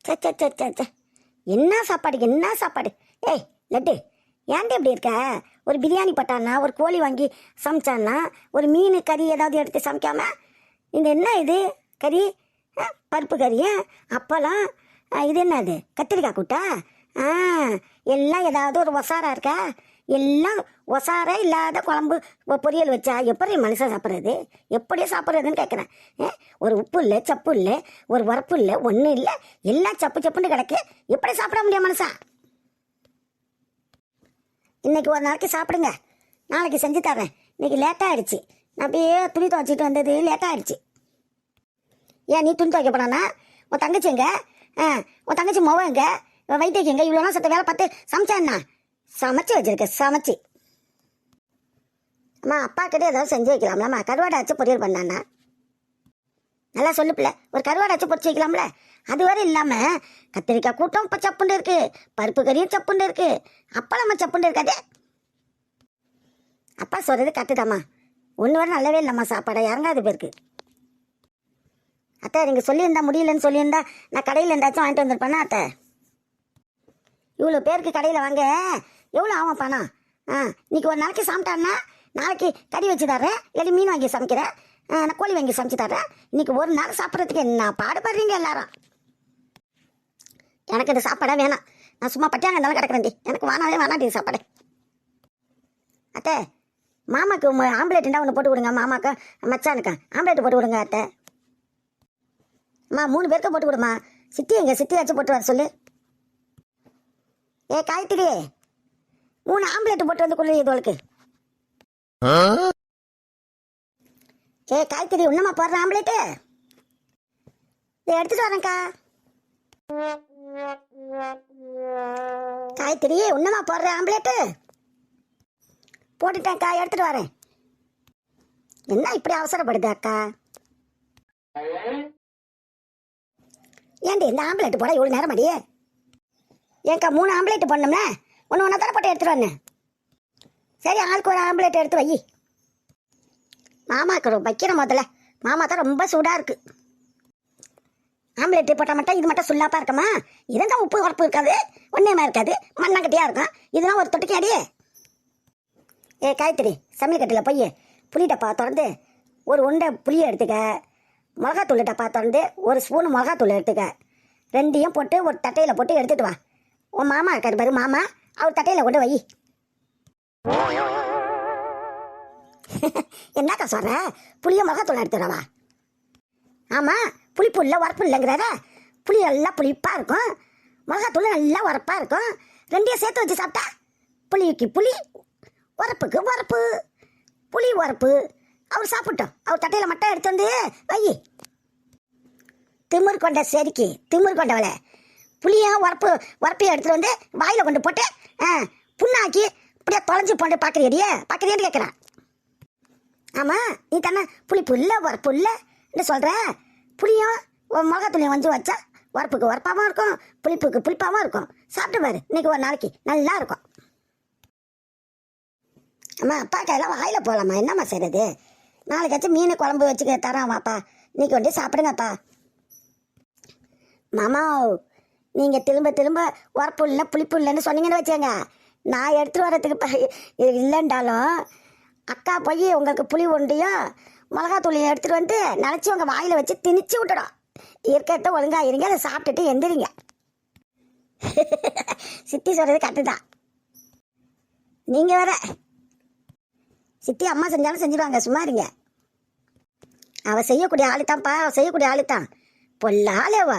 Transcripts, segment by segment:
சே சே சே சே சே. என்ன சாப்பாடு என்ன சாப்பாடு. ஏய் லட்டு, ஏன்டா இப்படி இருக்க? ஒரு பிரியாணி பட்டானா, ஒரு கோழி வாங்கி சமைச்சான்னா, ஒரு மீன் கறி ஏதாவது எடுத்து சமைக்காம இந்த என்ன இது கறி? பருப்பு கறியா? அப்பளம்? இது என்னது? கத்திரிக்காய் கூட்டா? எல்லாம் ஏதாவது ஒரு ஒசாரா இருக்கா? எல்லாம் ஒசாரா இல்லாத குழம்பு பொரியல் வச்சா எப்படி மனுஷன் சாப்பிட்றது? எப்படி சாப்பிட்றதுன்னு கேட்குறேன். ஒரு உப்பு இல்லை, சப்பு இல்லை, ஒரு உரப்பு இல்லை, ஒன்றும் இல்லை, எல்லாம் சப்பு சப்புன்னு கிடக்கு. எப்படி சாப்பிட முடியும் மனுஷா? இன்னைக்கு ஒரு நாளைக்கு சாப்பிடுங்க, நாளைக்கு செஞ்சு தரேன். இன்னைக்கு லேட்டாகிடுச்சு, நான் அப்படியே துணி துவைச்சிட்டு வந்தது லேட்டாகிடுச்சு. ஏன் நீ துணி துவைக்க போனானா? உன் தங்கச்சி எங்க? உன் தங்கச்சி மொவ எங்க? வயிற்றுக்கு எங்க? இவ்வளோ சத்த வேலை பார்த்து சமைச்சான்னா? சமைச்சு வச்சிருக்க சமைச்சு. அம்மா அப்பா கிட்டே ஏதாவது செஞ்சு வைக்கலாம்லம்மா. கருவாடை வச்சு பொரியல் பண்ணான்னா நல்லா சொல்லு பிள்ளை. ஒரு கருவாடை வச்சு பொரிச்சு வைக்கலாம்ல. அது வரை இல்லாமல் கத்திரிக்காய் கூட்டம் இப்போ சப்புண்டு இருக்கு, பருப்பு கறியும் சப்புண்டு இருக்கு, அப்பளம்மா சப்புண்டு இருக்காது. அப்பா சொல்கிறது கட்டுதாம்மா. ஒன்று வரை நல்லாவே இல்லைம்மா, சாப்பாடை இறங்காது பேருக்கு. அத்தை நீங்கள் சொல்லியிருந்தா, முடியலன்னு சொல்லியிருந்தா நான் கடையில் இருந்தாச்சும் வாங்கிட்டு வந்திருப்பேன்னா. அத்தை இவ்வளோ பேருக்கு கடையில் வாங்க எவ்வளோ ஆகும் பணம்? இன்னைக்கு ஒரு நாளைக்கு சாப்பிட்டான்னா நாளைக்கு கறி வச்சு தர்றேன், இல்லை மீன் வாங்கி சமைக்கிறேன், நான் கோழி வாங்கி சமைச்சு தர்றேன். இன்னைக்கு ஒரு நாள் சாப்பிட்றதுக்கு என்ன பாடுபடுறீங்க எல்லாரும். எனக்கு இந்த சாப்பாடே வேணாம். நான் சும்மா பட்டியாங்க இருந்தாலும் கிடக்குறேன்டி. எனக்கு வேணாவே வேணாண்டி சாப்பாடு. அத்தை மாமாக்கு ஆம்லேட்டுண்டா ஒன்று போட்டு கொடுங்க. மாமாக்கு மச்சானுக்கா ஆம்லேட்டு போட்டு கொடுங்க. அத்தை அம்மா 3 பேருக்கு போட்டு கொடுமா. சித்தி எங்க? சித்தியாச்சும் போட்டு வர சொல்லு. காய்த்திரி 3 ஆம்லேட்டு போட்டு வந்து கொடு இதுவளுக்கு. காய்த்திரி இன்னமா போடுற ஆம்லேட்டு? எடுத்துட்டு வரேன்க்கா. காய்த்திரி இன்னமா போடுற ஆம்லேட்டு? போட்டுட்டேன்க்கா, எடுத்துட்டு வரேன். என்ன இப்படி அவசரப்படுது அக்கா? ஏன்டி இந்த ஆம்லேட்டு போட இவ்வளோ நேரம் அடியே? ஏன்க்கா 3 ஆம்லேட்டு போடணும்ல, ஒன்று ஒன்றா தானே போட்டு எடுத்துட்டு வந்தேன். சரி ஆளுக்கு ஒரு ஆம்லேட் எடுத்து வை. மாமாக்கு வைக்கிற முதல்ல. மாமா தான் ரொம்ப சூடாக இருக்கு. ஆம்லேட்டு போட்டால் மட்டும் இது மட்டும் சுல்லாப்பா இருக்கமா? இதெல்லாம் உப்பு உரப்பு இருக்காது, ஒன்றையமாக இருக்காது, மண்ணாங்கட்டியாக இருக்கும். இதெல்லாம் ஒரு தொட்டுக்கே அடியே. காய்த்திரி சமையல் கட்டில் போய் புளி டப்பா திறந்து ஒரு உண்டை புளியை எடுத்துக்க. மிளகாத்தூள் டப்பா திறந்து ஒரு ஸ்பூன் மிளகாத்தூள் எடுத்துக்க. ரெண்டையும் போட்டு ஒரு தட்டையில் போட்டு எடுத்துட்டு வா. உன் மாமா இருக்காரு பாரு, மாமா அவர் தட்டையில் கொண்டு வை. என்னக்கா சொல்ற? புளிய மிளகாத்தூள் எடுத்துடவா? ஆமாம், புளிப்பு இல்லை உரப்பு இல்லைங்கிறார. புளி நல்லா புளிப்பாக இருக்கும், மிளகாத்தூள் நல்லா உரப்பாக இருக்கும். ரெண்டையும் சேர்த்து வச்சு சாப்பிட்டா புளிக்கு புளி, உரப்புக்கு உரப்பு, புளி உரப்பு. அவர் சாப்பிட்டோம், அவர் தட்டையில் மட்டும் எடுத்து வந்து வை. திமிர் கொண்ட செடிக்கு திமிர் கொண்டவளை. புளியும் உரப்பையும் எடுத்துகிட்டு வந்து வாயில் கொண்டு போட்டு புண்ணாக்கி இப்படியே தொலைஞ்சி போட்டு பார்க்குறியான்னு கேட்குறேன். ஆமாம், நீ தானே புளிப்பு இல்லை உரப்பு இல்லைன்னு சொல்கிற. புளியும் மிளகாத்தூளையும் வந்து வச்சா உரப்புக்கு உரப்பாகவும் இருக்கும், புளிப்புக்கு புளிப்பாகவும் இருக்கும். சாப்பிட்டு பாரு, இன்னைக்கு ஒரு நாளைக்கு நல்லா இருக்கும். அம்மா அப்பா கையெல்லாம் வாயில் போகலாமா? என்னம்மா செய்கிறது? நாளைக்காச்சும் மீன் குழம்பு வச்சுக்க தரான் வாப்பா. இன்னைக்கு வந்து சாப்பிடுங்கப்பா. மாமா நீங்கள் திரும்ப உரப்பு இல்லை புளிப்பு இல்லைன்னு சொன்னீங்கன்னு வச்சுங்க, நான் எடுத்துகிட்டு வரதுக்கு இல்லைன்றாலும் அக்கா போய் உங்களுக்கு புளி உண்டையும் மிளகாத்தூளையும் எடுத்துகிட்டு வந்து நினச்சி உங்கள் வாயில் வச்சு திணிச்சு விட்டுடும். இருக்கிறத ஒழுங்காக இருங்க, அதை சாப்பிட்டுட்டு எந்திரிங்க. சித்தி சொல்கிறது கரெக்டு தான். நீங்கள் வேற சித்தி அம்மா செஞ்சாலும் செஞ்சிடுவாங்க, சும்மா இருங்க. அவள் செய்யக்கூடிய ஆளு தான்ப்பா, அவள் செய்யக்கூடிய ஆளு தான். பொல்ல ஆளு அவ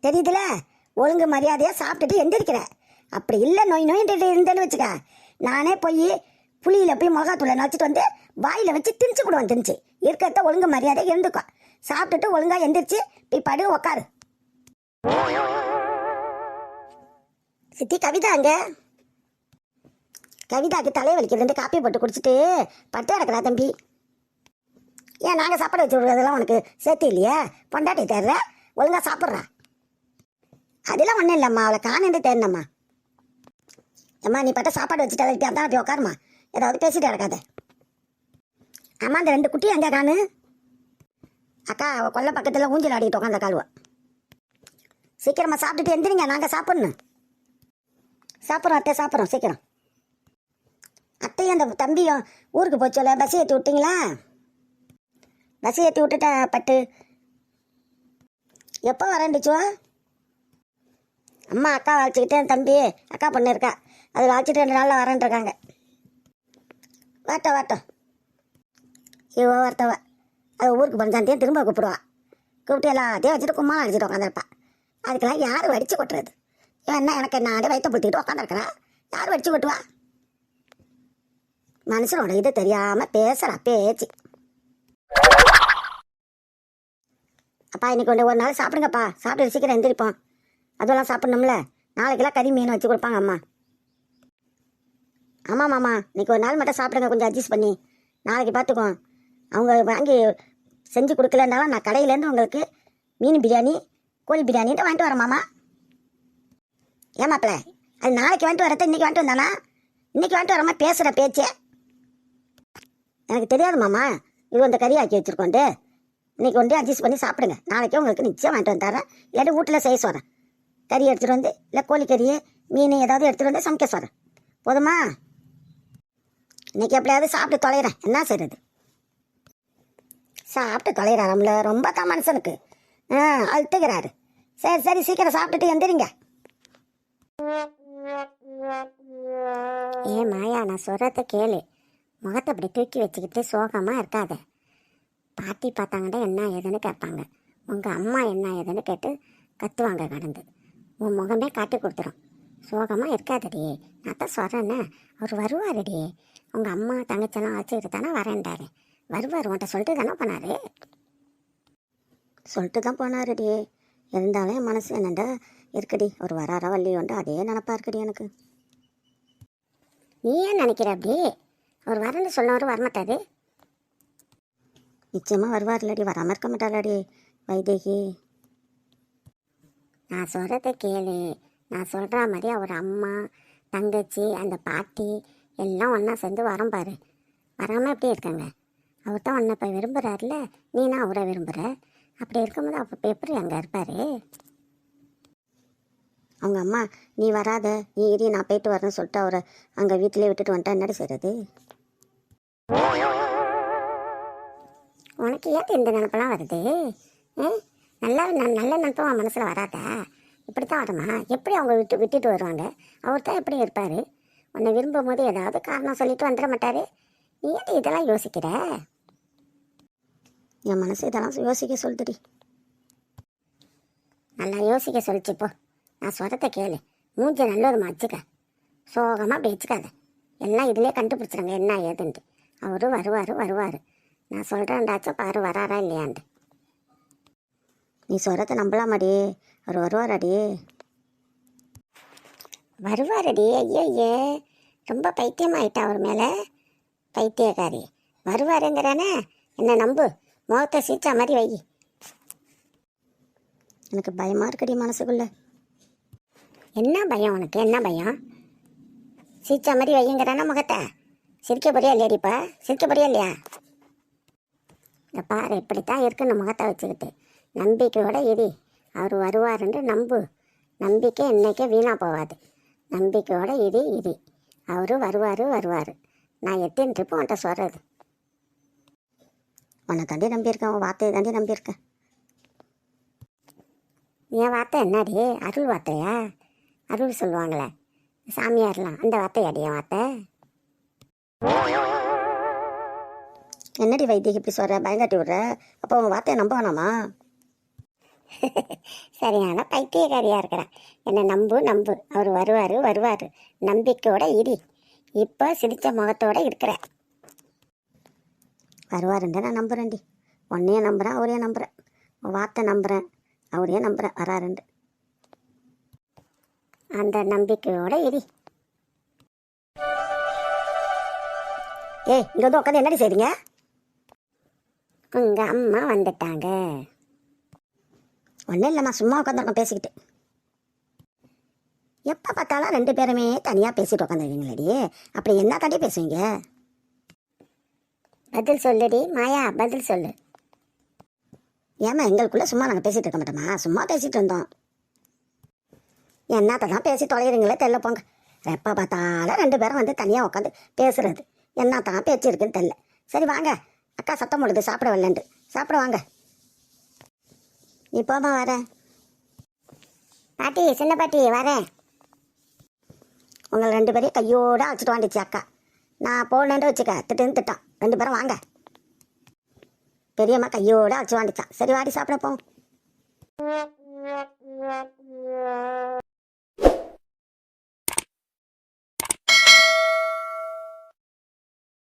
தெரியுதுல. ஒழுங்கு மரியாதையாக சாப்பிட்டுட்டு எந்திரிக்கிற. அப்படி இல்லை நோயின்ட்டு இருந்தேன்னு வச்சுக்க, நானே போய் புளியில் போய் மிளகாத்தூளை நச்சுட்டு வந்து வாயில் வச்சு திணிச்சு கொடுவேன். திணிச்சு இருக்கிறத ஒழுங்கு மரியாதையாக இருந்துக்கோ. சாப்பிட்டுட்டு ஒழுங்காக எந்திரிச்சு போய் படு உக்காரு. சித்தி கவிதா அங்க? கவிதாக்கு தலை வலிக்கிறது, காப்பி போட்டு குடிச்சிட்டு பட்டு கிடக்குறா தம்பி. ஏன் நாங்கள் சாப்பாடு வச்சு விடுறதெல்லாம் உனக்கு சேர்த்து இல்லையா? பொண்டாட்டி தேடுற, ஒழுங்காக சாப்பிட்றா. அதெல்லாம் ஒன்றும் இல்லைம்மா, அவளை காணேன்னு தேடணும்மா. அம்மா நீ பட்ட சாப்பாடு வச்சுட்டு அதை அதான் அப்படி உட்காருமா, ஏதாவது பேசிட்டு கிடக்காத. அம்மா அந்த 2 குட்டி எங்கே காணு? அக்கா அவள் கொல்லை பக்கத்தில் ஊஞ்சல் ஆடிக்கிட்டு உட்காந்த காலுவா. சீக்கிரமாக சாப்பிட்டுட்டு எந்திரிங்க, நாங்கள் சாப்பிட்ணும். சாப்பிட்றோம் அத்தை, சாப்பிட்றோம் சீக்கிரம். அத்தையும் அந்த தம்பியும் ஊருக்கு போச்சோல, பஸ் ஏற்றி விட்டீங்களா? பஸ் ஏற்றி விட்டுட்டா பட்டு. எப்போ வரேன்டுச்சோ? அம்மா அக்கா வளைச்சிக்கிட்டே, தம்பி அக்கா பொண்ணு இருக்கா, அது வளைச்சிட்டு 2 நாளில் வரேன்ருக்காங்க. வாட்டம் இவ ஒருத்தவ அது ஊருக்கு போனதாண்டியும் திரும்ப கூப்பிடுவா. கூப்பிட்டு எல்லாத்தையும் வச்சுட்டு கும்மா அடிச்சுட்டு உட்காந்துருப்பா. அதுக்கெல்லாம் யார் வடித்து கொட்டுறது? இவன் என்ன எனக்கு நானே வயிற்ற பிடிச்சிக்கிட்டு உட்காந்துருக்கிறா, யார் வடித்து கொட்டுவா? மனுஷனோட இது தெரியாமல் பேசுகிறா பேச்சு. அப்பா இன்னைக்கு ஒரு நாள் சாப்பிடுங்கப்பா, சாப்பிட்டு சீக்கிரம் எந்திரிப்போம். அதெல்லாம் சாப்பிட்ணும்ல, நாளைக்கெல்லாம் கறி மீன் வச்சு கொடுப்பாங்க அம்மா. ஆமாம் மாமா, இன்னைக்கு ஒரு நாள் மட்டும் சாப்பிடுங்க, கொஞ்சம் அட்ஜஸ்ட் பண்ணி. நாளைக்கு பார்த்துக்குவோம். அவங்க வாங்கி செஞ்சு கொடுக்கலன்னாலும் நான் கடையிலேருந்து உங்களுக்கு மீன் பிரியாணி, கோழி பிரியாணின்ட்டு வாங்கிட்டு வரேன் மாமா. ஏமாப்பிள்ள, அது நாளைக்கு வந்துட்டு வரத இன்றைக்கி வந்துட்டு வந்தானா? இன்றைக்கி வந்துட்டு வரமா பேசுகிற பேச்சே எனக்கு தெரியாது மாமா. இது அந்த கறி ஆக்கி வச்சுருக்கோண்டு இன்றைக்கி ஒன்றே அட்ஜஸ்ட் பண்ணி சாப்பிடுங்க. நாளைக்கே உங்களுக்கு நிச்சயம் வாங்கிட்டு வந்துத்தரேன். இல்லாட்டி வீட்டில் செய்ய சொல்கிறேன். கறி எடுத்துகிட்டு வந்து, இல்லை கோழிக்கறி மீன் ஏதாவது எடுத்துகிட்டு வந்து சமைக்க சொல்கிறேன். போதுமா? இன்றைக்கி எப்படியாவது சாப்பிட்டு தொலைகிறேன், என்ன செய்கிறது? சாப்பிட்டு தொலைகிறார் நம்மள, ரொம்ப தான் மனுஷனுக்கு அழுத்துக்கிறாரு. சரி சரி, சீக்கிரம் சாப்பிட்டுட்டு எந்திரிங்க. ஏ மாயா, நான் சொல்கிறத கேளு. முகத்தை அப்படி தூக்கி வச்சுக்கிட்டு சோகமாக இருக்காத. பாட்டி பார்த்தாங்கன்னா என்ன ஏதுன்னு கேட்பாங்க. உங்கள் அம்மா என்ன ஏதுன்னு கேட்டு கத்துவாங்க கடந்து. உன் முகமே காட்டி கொடுத்துரும். சோகமாக இருக்காதடி, நான் தான் சொல்கிறேன்னு. அவர் வருவாருடி. உங்கள் அம்மா தங்கச்செல்லாம் வச்சுக்கிட்டு தானே வரேன்டாரு. வருவார், உன்ட்ட சொல்லிட்டு தானே போனார். சொல்லிட்டு தான் போனாருடி. இருந்தாலும் என் மனசு என்னண்டா இருக்குடி, அவர் வராரா வள்ளியோண்டு அதே நினப்பா இருக்குடி எனக்கு. நீ ஏன் நினைக்கிற அப்படி? அவர் வரேன்னு சொன்னவர் வரமாட்டாரு. நிச்சயமாக வருவார் இல்லடி, வராமல் இருக்க மாட்டாளாடி வைதேகி. நான் சொல்கிறத கேளு. நான் சொல்கிற மாதிரி அவர் அம்மா தங்கச்சி அந்த பாட்டி எல்லாம் ஒன்றா சேர்ந்து வரோம் பாரு. வராமல் எப்படி இருக்காங்க? அவர் தான் ஒன்றை இப்போ விரும்புகிறாருல, நீனா அவரை விரும்புகிற. அப்படி இருக்கும்போது அப்போ எப்படி அங்கே இருப்பார்? அவங்க அம்மா நீ வராத, நீ இரு நான் போயிட்டு வரேன்னு சொல்லிட்டு அவரை அங்கே வீட்டிலே விட்டுட்டு வந்துட்டா என்னடி செய்கிறது? உனக்கு ஏன் இந்த நினப்பெல்லாம் வருது? நல்ல நினப்பும் மனசில் வராதா? இப்படி தான் வருமா? எப்படி அவங்க விட்டுட்டு வருவாங்க? அவர் தான் எப்படி இருப்பார்? உன்னை விரும்பும் போது ஏதாவது காரணம் சொல்லிட்டு வந்துட மாட்டார். நீ ஏன் இதெல்லாம் யோசிக்கிற? என் மனசு இதெல்லாம் யோசிக்க சொல்லுடி. நல்லா யோசிக்க சொல்லிச்சுப்போ. நான் சொல்கிறத கேளு. மூஞ்ச நல்லதுமா வச்சுக்க, சோகமாக அப்படி வச்சுக்காத. எல்லாம் இதிலே கண்டுபிடிச்சிடுங்க என்ன ஏதுன்ட்டு. அவரு வருவார். நான் சொல்கிறேன்டாச்சும் பாரு வராரா இல்லையான்ட்டு. நீ சொல்கிறத நம்பலாமாடி? அவர் வருவாராடி? வருவாரடி. ஐயோ, ரொம்ப பைத்தியமாயிட்டா அவர் மேலே. பைத்தியக்காரி. வருவாருங்கிறானே, என்ன நம்பு. முகத்தை சீச்சா மாதிரி வை. எனக்கு பயமாக இருக்குடி மனசுக்குள்ள. என்ன பயம் உனக்கு? என்ன பயம்? சீச்சா மாதிரி வையுங்கிறானா முகத்தை? சிரிக்க போறியா இல்லையாடிப்பா? சிரிக்க போறியா இல்லையா? இந்த பாரு, இப்படித்தான் இருக்குன்னு முகத்தை வச்சுக்கிட்டு நம்பிக்கையோட இரு. அவர் வருவாருன்னு நம்பு. நம்பிக்கை என்னைக்கே வீணாக போகாது. நம்பிக்கையோட இரு. அவர் வருவார். நான் எத்தனை ட்ரிப்பு உன்ட்ட சொல்கிறது? உன்னை தாண்டி நம்பியிருக்கேன், உன் வார்த்தையை தாண்டி நம்பியிருக்கேன். என் வார்த்தை என்னடி? அருள் வார்த்தையா? அருள் சொல்லுவாங்களே சாமியார்லாம், அந்த வார்த்தையாடி என் வார்த்தை? என்னடி வைத்தியம் இப்படி சொல்கிற? பயங்காட்டி விடுற. அப்போ உங்கள் வார்த்தையை நம்ப வேணாமா? சரியான பைத்தியக்காரியாக இருக்கிறேன். என்னை நம்பு. அவர் வருவார். நம்பிக்கையோட இரு. இப்போ சிரித்த முகத்தோடு இருக்கிற. வருவாருண்ட நான் நம்புகிறேன்டி. உன்னையும் நம்புகிறேன், அவரையும் நம்புகிறேன். உன் வார்த்தை நம்புகிறேன், அவரையும் நம்புகிறேன். வராருண்டு அந்த நம்பிக்கையோட இரு. இங்கே வந்து உட்காந்து என்னடி செய்றீங்க? உங்கள் அம்மா வந்துட்டாங்க. ஒன்றும் இல்லைம்மா, சும்மா உட்காந்துருக்கோம் பேசிக்கிட்டு. எப்போ பார்த்தாலும் 2 பேருமே தனியாக பேசிட்டு உட்காந்துருக்கீங்களடி. அப்படி என்ன தாண்டி பேசுவீங்க? பதில் சொல்லுடி மாயா, பதில் சொல்லு. ஏம்மா எங்களுக்குள்ளே சும்மா நாங்கள் பேசிகிட்டு இருக்க மாட்டோமா? சும்மா பேசிகிட்டு இருந்தோம். என்னத்தை தான் பேசி தொலைகிறீங்களே தெரியல போங்க. எப்போ பார்த்தாலும் 2 பேரும் வந்து தனியாக உட்காந்து பேசுறது. என்னத்தான் பேச்சு இருக்குன்னு தெரியல. சரி வாங்க, அக்கா சத்தம் போடுது சாப்பிட வரலன்ட்டு. சாப்பிட வாங்க. இப்போமா வரேன் பாட்டி, சின்ன பாட்டி வரேன். உங்களை 2 பேரையும் கையோடு அழைச்சிட்டு வந்துச்சு அக்கா. நான் போனேன்னு வச்சுக்க திட்டுன்னு திட்டான். 2 பேரும் வாங்க. பெரியம்மா கையோடு அழைச்சி வந்துச்சான். சரி வாடி சாப்பிட போ.